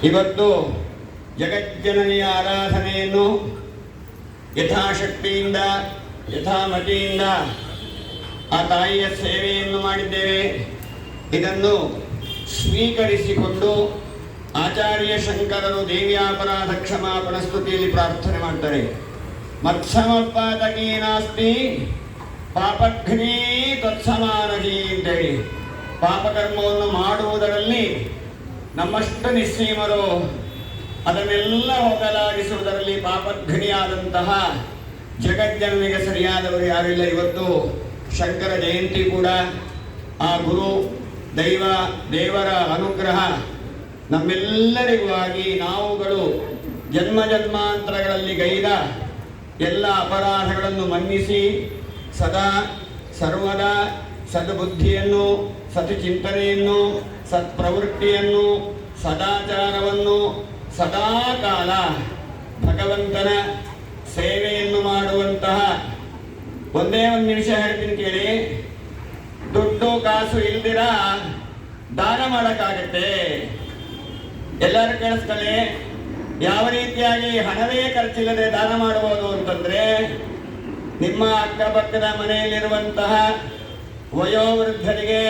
ಇವತ್ತು ಜಗಜ್ಜನನಿಯ ಆರಾಧನೆಯನ್ನು ಯಥಾಶಕ್ತಿಯಿಂದ ಯಥಾಮತಿಯಿಂದ ಆ ತಾಯಿಯ ಸೇವೆಯನ್ನು ಮಾಡಿದ್ದೇವೆ. ಇದನ್ನು ಸ್ವೀಕರಿಸಿಕೊಂಡು ಆಚಾರ್ಯ ಶಂಕರರು ದೇವಿಯಾಪರಾಧ ಕ್ಷಮಾಪಣ ಸ್ತುತಿಯಲ್ಲಿ ಪ್ರಾರ್ಥನೆ ಮಾಡ್ತಾರೆ. ಮತ್ಸಮಪಾತಕೀ ನಾಸ್ತಿ ಪಾಪಘ್ನೇ ತತ್ಸಮಾನಹಿ ಅಂತೇಳಿ, ಪಾಪಕರ್ಮವನ್ನು ಮಾಡುವುದರಲ್ಲಿ ನಮ್ಮಷ್ಟು ನಿಸ್ಸೀಮರು ಅದನ್ನೆಲ್ಲ ಹೋಗಲಾಡಿಸುವುದರಲ್ಲಿ ಪಾಪಘ್ನಿಯಾದಂತಹ ಜಗಜ್ಜನನಿಗೆ ಸರಿಯಾದವರು ಯಾರಿಲ್ಲ. ಇವತ್ತು ಶಂಕರ ಜಯಂತಿ ಕೂಡ ಆ ಗುರು ದೇವರ ಅನುಗ್ರಹ ನಮ್ಮೆಲ್ಲರಿಗೂ ಆಗಿ ನಾವುಗಳು ಜನ್ಮ ಜನ್ಮಾಂತರಗಳಲ್ಲಿ ಗೈದ ಎಲ್ಲ ಅಪರಾಧಗಳನ್ನು ಮನ್ನಿಸಿ ಸದಾ ಸರ್ವದಾ ಸದ್ಬುದ್ಧಿಯನ್ನು ಸತ್ಚಿಂತನೆಯನ್ನು ಸತ್ಪ್ರವೃತ್ತಿಯನ್ನು ಸದಾಚಾರವನ್ನು ಸದಾಕಾಲ ಭಗವಂತನ ಸೇವೆಯನ್ನು ಮಾಡುವಂತಹ, ಒಂದೇ ಒಂದು ನಿಮಿಷ ಹೇಳ್ತೀನಿ ಕೇಳಿ, ದುಡ್ಡು ಕಾಸು ಇಲ್ದಿರ ದಾನ ಮಾಡೋಕ್ಕಾಗತ್ತೆ. ಎಲ್ಲರೂ ಕೇಳಿಸ್ಕೊಳ್ಳಿ. ಯಾವ ರೀತಿಯಾಗಿ ಹಣವೇ ಖರ್ಚಿಲ್ಲದೆ ದಾನ ಮಾಡಬಹುದು ಅಂತಂದ್ರೆ, ನಿಮ್ಮ ಅಕ್ಕಪಕ್ಕದ ಮನೆಯಲ್ಲಿರುವಂತಹ ವಯೋವೃದ್ಧರಿಗೆ